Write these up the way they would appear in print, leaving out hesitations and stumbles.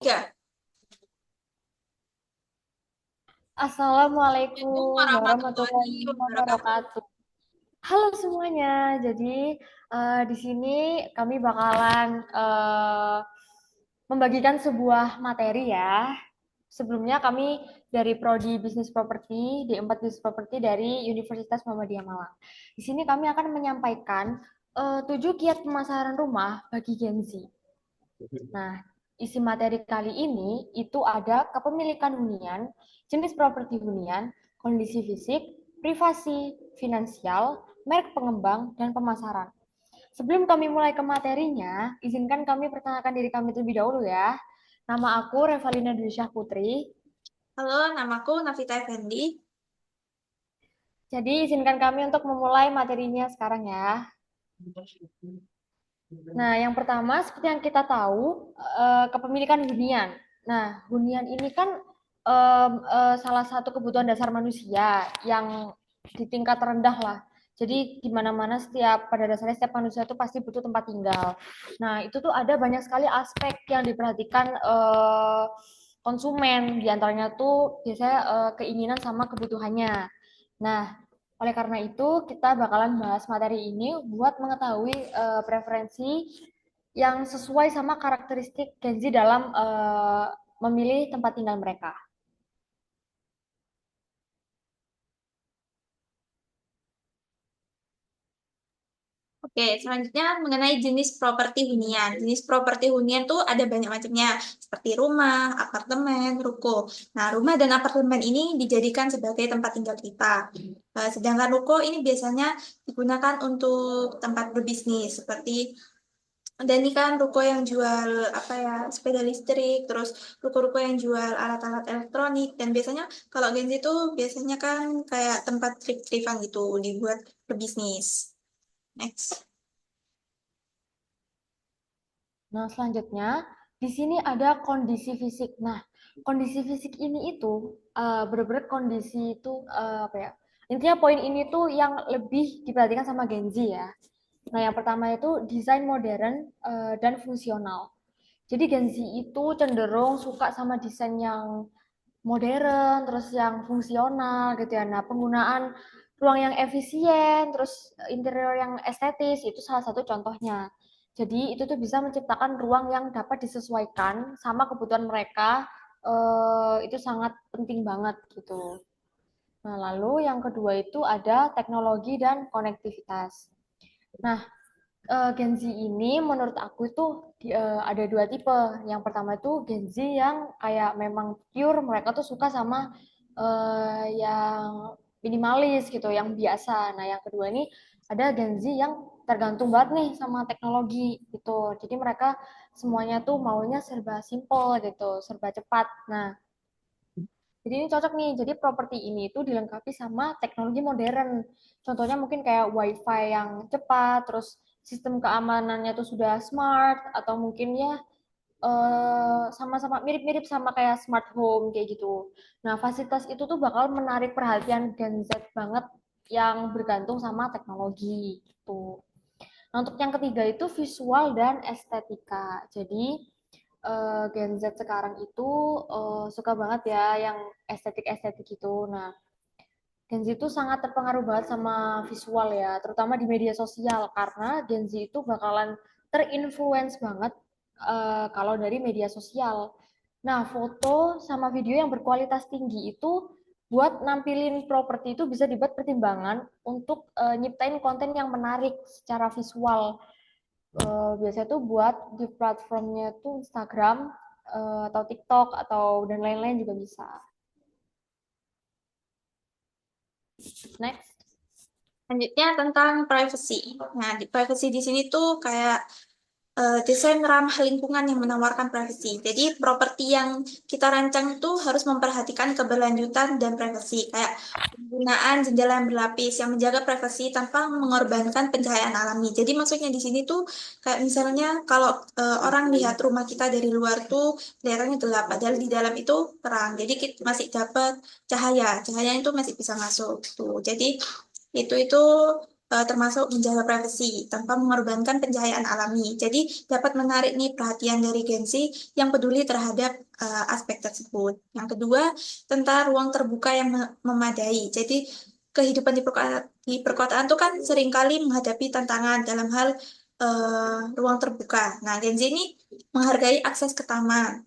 Ya, Assalamualaikum Assalamualaikum warahmatullahi warahmatullahi wabarakatuh. wabarakatuh. Halo semuanya. Jadi di sini kami bakalan membagikan sebuah materi ya. Sebelumnya kami dari Prodi Bisnis Properti, D4 Bisnis Properti dari Universitas Muhammadiyah Malang. Di sini kami akan menyampaikan 7 kiat pemasaran rumah bagi Gen Z. Nah, isi materi kali ini itu ada kepemilikan hunian, jenis properti hunian, kondisi fisik, privasi, finansial, merek pengembang, dan pemasaran. Sebelum kami mulai ke materinya, izinkan kami perkenalkan diri kami terlebih dahulu ya. Nama aku Revalina Dwi Syah Putri. Halo, namaku Navita Effendi. Jadi izinkan kami untuk memulai materinya sekarang ya. Nah, yang pertama seperti yang kita tahu kepemilikan hunian. Nah, hunian ini kan salah satu kebutuhan dasar manusia yang di tingkat rendah lah. Jadi di mana-mana pada dasarnya setiap manusia itu pasti butuh tempat tinggal. Nah, itu tuh ada banyak sekali aspek yang diperhatikan konsumen. Di antaranya tuh biasanya keinginan sama kebutuhannya. Nah, oleh karena itu, kita bakalan bahas materi ini buat mengetahui preferensi yang sesuai sama karakteristik Gen Z dalam memilih tempat tinggal mereka. Oke, selanjutnya mengenai jenis properti hunian. Jenis properti hunian tuh ada banyak macamnya, seperti rumah, apartemen, ruko. Nah, rumah dan apartemen ini dijadikan sebagai tempat tinggal kita. Sedangkan ruko ini biasanya digunakan untuk tempat berbisnis, seperti dan ini kan ruko yang jual apa ya, sepeda listrik, terus ruko-ruko yang jual alat-alat elektronik, dan biasanya kalau Gen Z itu biasanya kan kayak tempat thrift-thriftan gitu dibuat berbisnis. Next. Nah, selanjutnya di sini ada kondisi fisik. Nah, kondisi fisik ini itu benar-benar kondisi itu apa ya? Intinya poin ini tuh yang lebih diperhatikan sama Gen Z ya. Nah, yang pertama itu desain modern dan fungsional. Jadi Gen Z itu cenderung suka sama desain yang modern, terus yang fungsional gitu ya. Nah, penggunaan ruang yang efisien, terus interior yang estetis itu salah satu contohnya. Jadi itu tuh bisa menciptakan ruang yang dapat disesuaikan sama kebutuhan mereka. Itu sangat penting banget gitu. Nah, lalu yang kedua itu ada teknologi dan konektivitas. Nah, Gen Z ini menurut aku itu ada dua tipe. Yang pertama itu Gen Z yang kayak memang pure mereka tuh suka sama yang minimalis gitu, yang biasa. Nah, yang kedua ini ada Gen Z yang tergantung banget nih sama teknologi gitu. Jadi mereka semuanya tuh maunya serba simple gitu, serba cepat. Nah, jadi ini cocok nih. Jadi properti ini itu dilengkapi sama teknologi modern. Contohnya mungkin kayak WiFi yang cepat, terus sistem keamanannya tuh sudah smart, atau mungkin ya sama-sama mirip-mirip sama kayak smart home kayak gitu. Nah, fasilitas itu tuh bakal menarik perhatian Gen Z banget yang bergantung sama teknologi gitu. Nah, untuk yang ketiga itu visual dan estetika. Jadi Gen Z sekarang itu suka banget ya yang estetik-estetik itu. Nah, Gen Z itu sangat terpengaruh banget sama visual ya, terutama di media sosial karena Gen Z itu bakalan terinfluence banget kalau dari media sosial. Nah, foto sama video yang berkualitas tinggi itu buat nampilin properti itu bisa dibuat pertimbangan untuk nyiptain konten yang menarik secara visual. Biasanya tuh buat di platformnya tuh Instagram atau TikTok atau dan lain-lain juga bisa. Next. Selanjutnya tentang privacy. Nah, di privacy di sini tuh kayak desain ramah lingkungan yang menawarkan privasi. Jadi, properti yang kita rancang itu harus memperhatikan keberlanjutan dan privasi, kayak penggunaan jendela yang berlapis yang menjaga privasi tanpa mengorbankan pencahayaan alami. Jadi, maksudnya di sini tuh kayak misalnya kalau orang lihat rumah kita dari luar tuh kelihatannya gelap, padahal di dalam itu terang. Jadi, kita masih dapat cahaya, cahaya itu masih bisa masuk tuh. Jadi, itu termasuk menjaga privasi tanpa mengorbankan pencahayaan alami. Jadi dapat menarik nih perhatian dari Gen Z yang peduli terhadap aspek tersebut. Yang kedua, tentang ruang terbuka yang memadai. Jadi kehidupan di perkotaan tuh kan seringkali menghadapi tantangan dalam hal ruang terbuka. Nah, Gen Z ini menghargai akses ke taman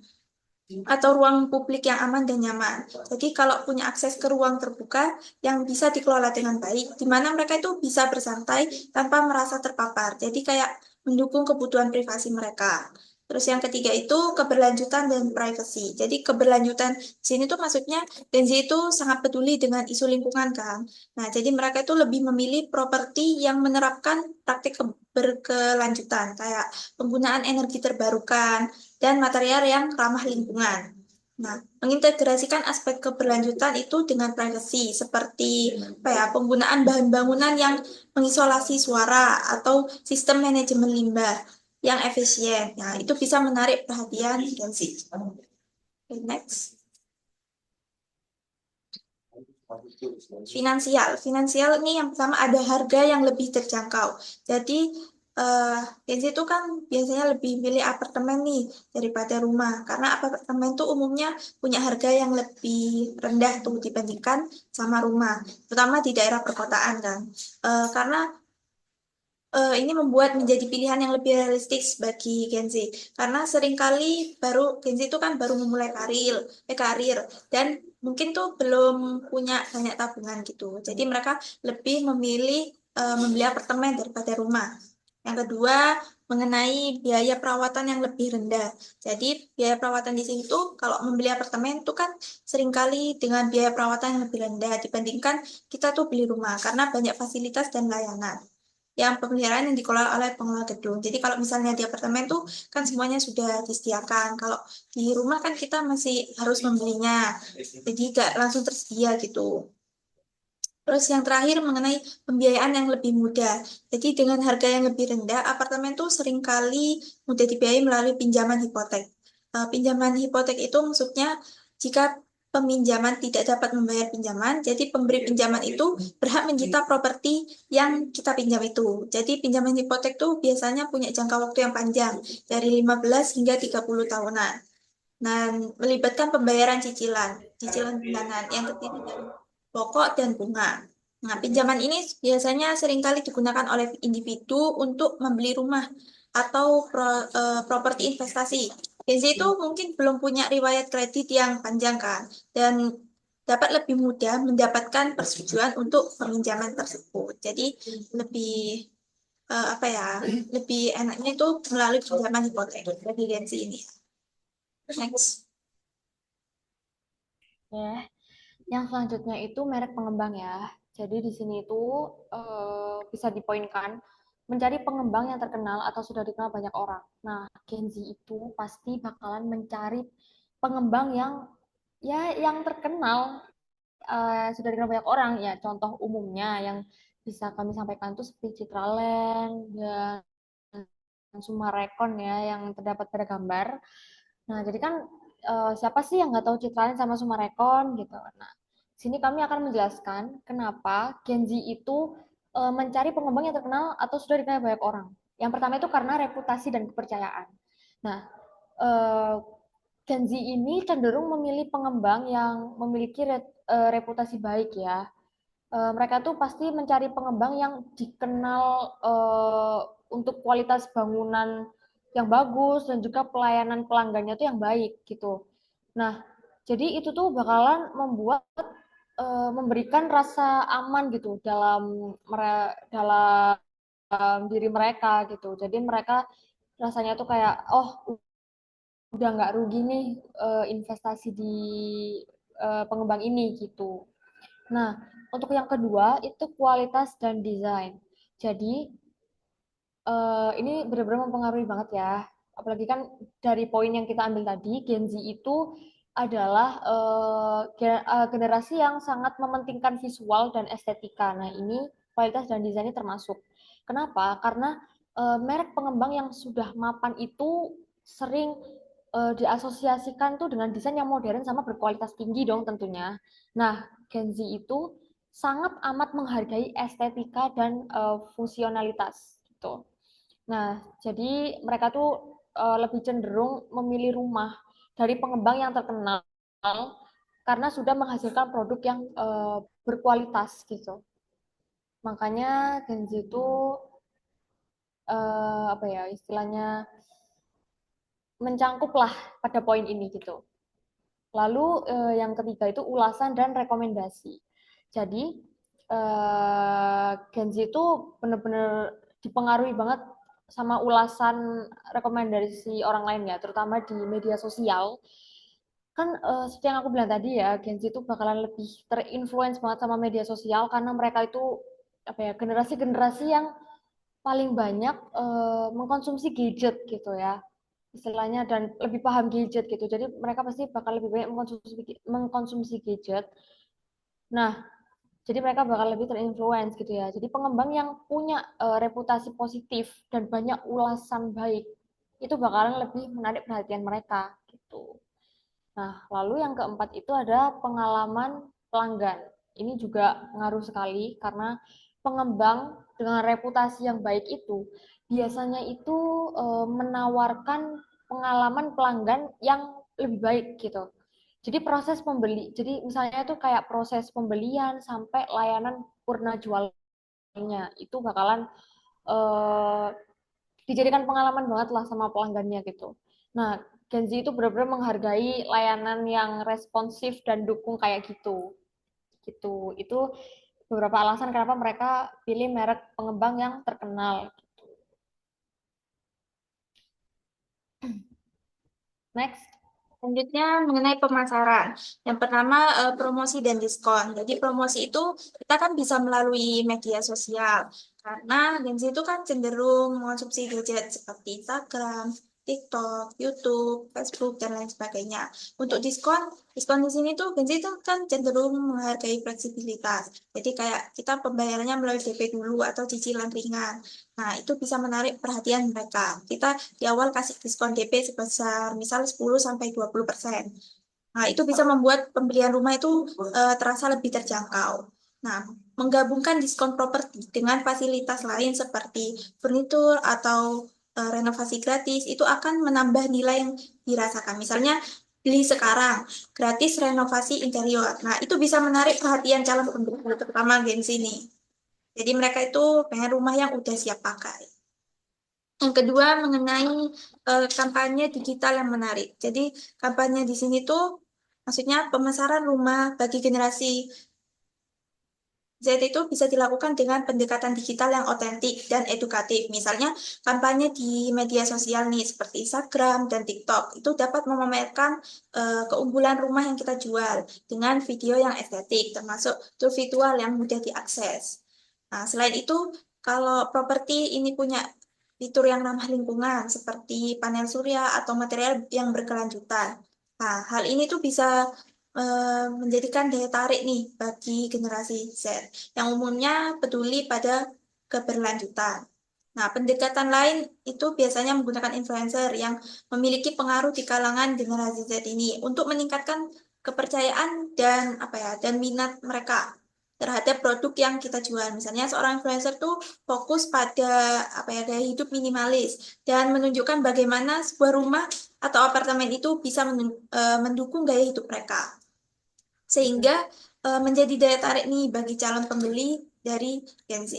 atau ruang publik yang aman dan nyaman. Jadi kalau punya akses ke ruang terbuka yang bisa dikelola dengan baik, di mana mereka itu bisa bersantai tanpa merasa terpapar. Jadi kayak mendukung kebutuhan privasi mereka. Terus yang ketiga itu keberlanjutan dan privacy. Jadi keberlanjutan di sini tuh maksudnya Gen Z itu sangat peduli dengan isu lingkungan kan. Nah, jadi mereka itu lebih memilih properti yang menerapkan praktik berkelanjutan kayak penggunaan energi terbarukan, dan material yang ramah lingkungan. Nah, mengintegrasikan aspek keberlanjutan itu dengan privacy, seperti apa ya, penggunaan bahan bangunan yang mengisolasi suara atau sistem manajemen limbah yang efisien. Nah, itu bisa menarik perhatian Gen Z. Okay, next. Finansial ini yang pertama ada harga yang lebih terjangkau. Jadi Gen Z itu kan biasanya lebih milih apartemen nih daripada rumah, karena apartemen tuh umumnya punya harga yang lebih rendah tuh dibandingkan sama rumah, terutama di daerah perkotaan kan. Karena ini membuat menjadi pilihan yang lebih realistis bagi Gen Z. Karena seringkali Gen Z itu kan baru memulai karir dan mungkin tuh belum punya banyak tabungan gitu. Jadi mereka lebih memilih membeli apartemen daripada rumah. Yang kedua, mengenai biaya perawatan yang lebih rendah. Jadi biaya perawatan di sini tuh kalau membeli apartemen tuh kan seringkali dengan biaya perawatan yang lebih rendah dibandingkan kita tuh beli rumah karena banyak fasilitas dan layanan yang pemeliharaan yang dikelola oleh pengelola gedung. Jadi kalau misalnya di apartemen tuh kan semuanya sudah disediakan. Kalau di rumah kan kita masih harus membelinya. Jadi nggak langsung tersedia gitu. Terus yang terakhir mengenai pembiayaan yang lebih mudah. Jadi dengan harga yang lebih rendah, apartemen tuh seringkali mudah dibiayai melalui pinjaman hipotek. Pinjaman hipotek itu maksudnya jika peminjaman tidak dapat membayar pinjaman, jadi pemberi pinjaman itu berhak menyita properti yang kita pinjam itu. Jadi pinjaman hipotek tuh biasanya punya jangka waktu yang panjang, dari 15 hingga 30 tahunan. Dan melibatkan pembayaran cicilan bulanan yang terdiri dari pokok dan bunga. Nah, pinjaman ini biasanya seringkali digunakan oleh individu untuk membeli rumah atau properti investasi. Gen Z itu mungkin belum punya riwayat kredit yang panjang kan, dan dapat lebih mudah mendapatkan persetujuan untuk peminjaman tersebut. Jadi lebih apa ya, lebih enaknya itu melalui pinjaman hipotek bagi Gen Z ini. Next. Ya, yang selanjutnya itu merek pengembang ya. Jadi di sini itu bisa dipoinkan mencari pengembang yang terkenal atau sudah dikenal banyak orang. Nah, Gen Z itu pasti bakalan mencari pengembang yang ya yang terkenal, sudah dikenal banyak orang ya. Contoh umumnya yang bisa kami sampaikan itu seperti Citraland dan Sumarekon ya yang terdapat pada gambar. Nah, jadi kan siapa sih yang nggak tahu Citraland sama Sumarekon gitu. Nah, sini kami akan menjelaskan kenapa Gen Z itu mencari pengembang yang terkenal atau sudah dikenal banyak orang. Yang pertama itu karena reputasi dan kepercayaan. Nah, eh, Gen Z ini cenderung memilih pengembang yang memiliki reputasi baik ya. Mereka tuh pasti mencari pengembang yang dikenal untuk kualitas bangunan yang bagus dan juga pelayanan pelanggannya tuh yang baik gitu. Nah, jadi itu tuh bakalan membuat memberikan rasa aman gitu dalam diri mereka gitu. Jadi mereka rasanya tuh kayak oh udah nggak rugi nih investasi di pengembang ini gitu. Nah, untuk yang kedua itu kualitas dan desain. Jadi ini benar-benar mempengaruhi banget ya. Apalagi kan dari poin yang kita ambil tadi, Gen Z itu adalah generasi yang sangat mementingkan visual dan estetika. Nah, ini kualitas dan desainnya termasuk. Kenapa? Karena merek pengembang yang sudah mapan itu sering diasosiasikan tuh dengan desain yang modern sama berkualitas tinggi dong tentunya. Nah, Gen Z itu sangat amat menghargai estetika dan fungsionalitas gitu. Nah, jadi mereka tuh lebih cenderung memilih rumah dari pengembang yang terkenal karena sudah menghasilkan produk yang berkualitas gitu. Makanya Gen Z itu apa ya istilahnya mencangkup lah pada poin ini gitu. Lalu yang ketiga itu ulasan dan rekomendasi. Jadi Gen Z itu benar-benar dipengaruhi banget sama ulasan rekomendasi orang lain ya, terutama di media sosial. Kan seperti yang aku bilang tadi ya, Gen Z itu bakalan lebih terinfluence banget sama media sosial karena mereka itu apa ya generasi-generasi yang paling banyak mengkonsumsi gadget gitu ya istilahnya dan lebih paham gadget gitu. Jadi mereka pasti bakal lebih banyak mengkonsumsi gadget. Nah, jadi mereka bakal lebih terinfluence gitu ya. Jadi pengembang yang punya reputasi positif dan banyak ulasan baik itu bakalan lebih menarik perhatian mereka gitu. Nah, lalu yang keempat itu ada pengalaman pelanggan. Ini juga ngaruh sekali karena pengembang dengan reputasi yang baik itu biasanya itu menawarkan pengalaman pelanggan yang lebih baik gitu. Jadi proses pembeli, jadi misalnya itu kayak proses pembelian sampai layanan purna jualnya itu bakalan eh, dijadikan pengalaman banget lah sama pelanggannya gitu. Nah, Gen Z itu benar-benar menghargai layanan yang responsif dan dukung kayak gitu. Gitu. Itu beberapa alasan kenapa mereka pilih merek pengembang yang terkenal. Next. Selanjutnya mengenai pemasaran. Yang pertama promosi dan diskon. Jadi promosi itu kita kan bisa melalui media sosial. Karena Gen Z itu kan cenderung mengonsumsi gadget seperti Instagram, TikTok, YouTube, Facebook, dan lain sebagainya. Untuk diskon, diskon di sini tuh Gen Z itu kan cenderung menghargai fleksibilitas. Jadi kayak kita pembayarannya melalui DP dulu atau cicilan ringan. Nah, itu bisa menarik perhatian mereka. Kita di awal kasih diskon DP sebesar misal 10-20%. Nah, itu bisa membuat pembelian rumah itu terasa lebih terjangkau. Nah, menggabungkan diskon properti dengan fasilitas lain seperti furnitur atau renovasi gratis itu akan menambah nilai yang dirasakan. Misalnya beli sekarang gratis renovasi interior. Nah, itu bisa menarik perhatian calon pembeli terutama Gen Z ini. Jadi mereka itu pengen rumah yang udah siap pakai. Yang kedua mengenai kampanye digital yang menarik. Jadi kampanye di sini tuh maksudnya pemasaran rumah bagi generasi Z itu bisa dilakukan dengan pendekatan digital yang otentik dan edukatif. Misalnya kampanye di media sosial nih seperti Instagram dan TikTok itu dapat memamerkan keunggulan rumah yang kita jual dengan video yang estetik termasuk tour virtual yang mudah diakses. Nah, selain itu kalau properti ini punya fitur yang ramah lingkungan seperti panel surya atau material yang berkelanjutan. Nah, hal ini tuh bisa menjadikan daya tarik nih bagi generasi Z yang umumnya peduli pada keberlanjutan. Nah, pendekatan lain itu biasanya menggunakan influencer yang memiliki pengaruh di kalangan generasi Z ini untuk meningkatkan kepercayaan dan apa ya dan minat mereka terhadap produk yang kita jual. Misalnya seorang influencer tuh fokus pada apa ya gaya hidup minimalis dan menunjukkan bagaimana sebuah rumah atau apartemen itu bisa mendukung gaya hidup mereka sehingga menjadi daya tarik nih bagi calon pembeli dari Gen Z.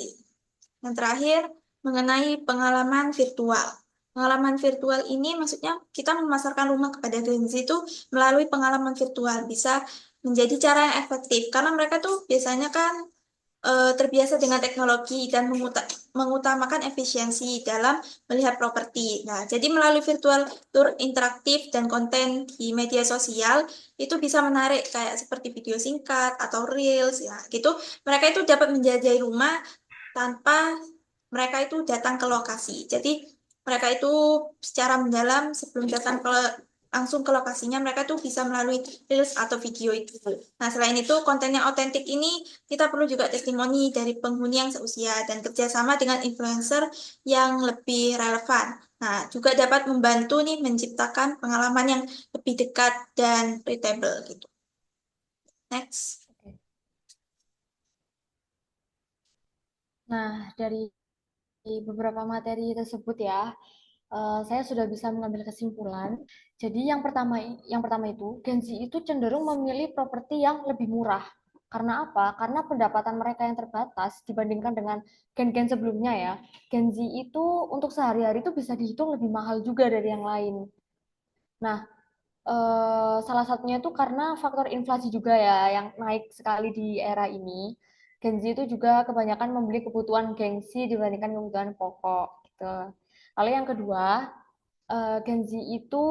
Yang terakhir, mengenai pengalaman virtual. Pengalaman virtual ini maksudnya kita memasarkan rumah kepada Gen Z itu melalui pengalaman virtual bisa menjadi cara yang efektif karena mereka tuh biasanya kan terbiasa dengan teknologi dan mengutamakan efisiensi dalam melihat properti. Nah, jadi melalui virtual tour interaktif dan konten di media sosial itu bisa menarik kayak seperti video singkat atau reels ya gitu. Mereka itu dapat menjajah rumah tanpa mereka itu datang ke lokasi. Jadi mereka itu secara mendalam sebelum datang ke langsung ke lokasinya mereka tuh bisa melalui reels atau video itu. Nah, selain itu konten yang otentik ini kita perlu juga testimoni dari penghuni yang seusia dan kerjasama dengan influencer yang lebih relevan. Nah, juga dapat membantu nih menciptakan pengalaman yang lebih dekat dan relatable gitu. Next. Nah, dari beberapa materi tersebut ya, saya sudah bisa mengambil kesimpulan. Jadi yang pertama itu Gen Z itu cenderung memilih properti yang lebih murah. Karena apa? Karena pendapatan mereka yang terbatas dibandingkan dengan gen-gen sebelumnya ya. Gen Z itu untuk sehari-hari itu bisa dihitung lebih mahal juga dari yang lain. Nah, salah satunya itu karena faktor inflasi juga ya yang naik sekali di era ini. Gen Z itu juga kebanyakan membeli kebutuhan gengsi dibandingkan kebutuhan pokok gitu. Lalu yang kedua, Gen Z itu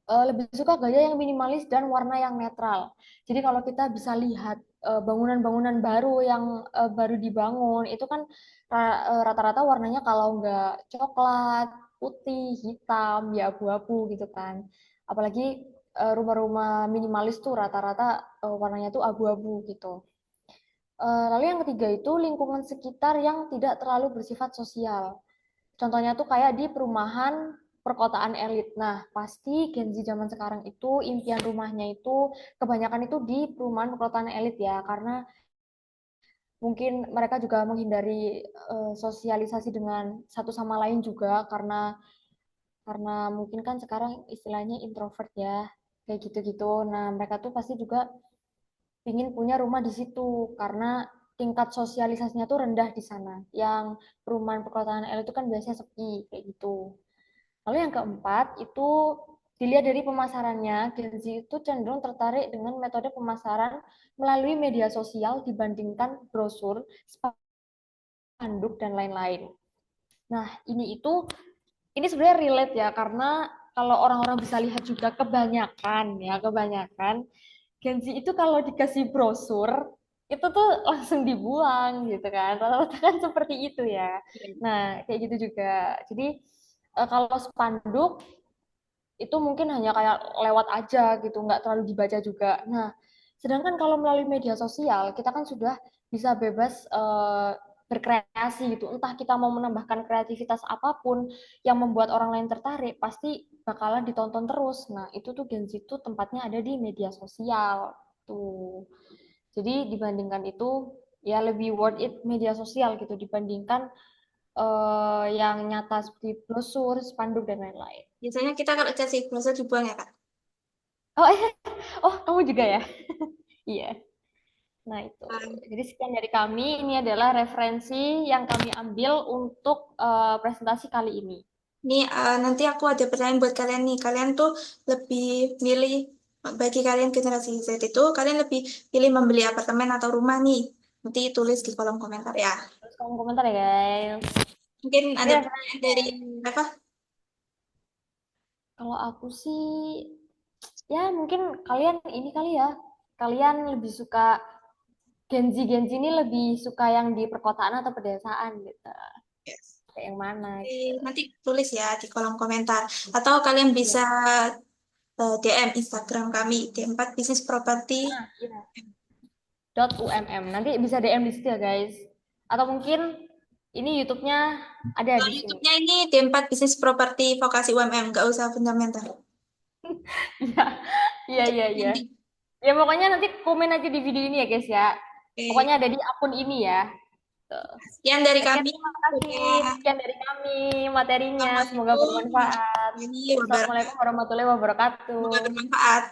lebih suka gaya yang minimalis dan warna yang netral. Jadi kalau kita bisa lihat bangunan-bangunan baru yang baru dibangun itu kan rata-rata warnanya kalau nggak coklat, putih, hitam, ya abu-abu gitu kan. Apalagi rumah-rumah minimalis tuh rata-rata warnanya tuh abu-abu gitu. Lalu yang ketiga itu lingkungan sekitar yang tidak terlalu bersifat sosial. Contohnya tuh kayak di perumahan perkotaan elit. Nah, pasti Gen Z zaman sekarang itu impian rumahnya itu kebanyakan itu di perumahan perkotaan elit ya, karena mungkin mereka juga menghindari sosialisasi dengan satu sama lain juga karena mungkin kan sekarang istilahnya introvert ya, kayak gitu-gitu. Nah, mereka tuh pasti juga ingin punya rumah di situ karena tingkat sosialisasinya tuh rendah di sana. Yang perumahan perkotaan elit itu kan biasanya sepi kayak gitu. Lalu yang keempat itu dilihat dari pemasarannya, Gen Z itu cenderung tertarik dengan metode pemasaran melalui media sosial dibandingkan brosur, spanduk, dan lain-lain. Nah, ini sebenarnya relate ya, karena kalau orang-orang bisa lihat juga kebanyakan Gen Z itu kalau dikasih brosur itu tuh langsung dibuang gitu kan. Rata-rata kan seperti itu ya. Nah, kayak gitu juga. Jadi kalau spanduk itu mungkin hanya kayak lewat aja gitu, nggak terlalu dibaca juga. Nah, sedangkan kalau melalui media sosial, kita kan sudah bisa bebas berkreasi gitu. Entah kita mau menambahkan kreativitas apapun yang membuat orang lain tertarik, pasti bakalan ditonton terus. Nah, itu tuh Gen Z tuh tempatnya ada di media sosial. Tuh. Jadi dibandingkan itu, ya lebih worth it media sosial gitu dibandingkan yang nyata seperti brosur, spanduk, dan lain-lain. Biasanya kita kalau kasih browser dibuang ya, Kak. Oh, oh, kamu juga ya? Iya. Nah, itu. Um, Jadi sekian dari kami. Ini adalah referensi yang kami ambil untuk presentasi kali ini. Nih, nanti aku ada pertanyaan buat kalian nih. Kalian tuh lebih milih, bagi kalian generasi Z itu, kalian lebih pilih membeli apartemen atau rumah nih. Nanti tulis di kolom komentar ya. Terus kamu komentar ya, guys. Mungkin Ini ada pertanyaan referensinya. dari apa? Kalau aku sih, ya mungkin kalian ini kali ya. Kalian lebih suka Gen Z ini lebih suka yang di perkotaan atau pedesaan gitu. Yes. Kayak yang mana gitu. Nanti tulis ya di kolom komentar. Atau kalian Iya. bisa DM Instagram kami, D4 Bisnis Properti. Nah, iya. .umm. Nanti bisa DM di situ ya, guys. Atau mungkin ini YouTube-nya ada Kalau di sini. YouTube-nya ini D4 Bisnis Properti Vokasi UMM, nggak usah fundamental. Iya, iya, Untuk iya, iya. nanti. Ya pokoknya nanti komen aja di video ini ya, guys ya. Oke. Pokoknya ada di akun ini ya. Tuh. Sekian dari Oke, kami. terima kasih. Dadah. Sekian dari kami materinya. Semoga Assalamualaikum bermanfaat. warahmatullahi Oke, wabarakatuh. Assalamualaikum warahmatullahi Semoga wabarakatuh. bermanfaat.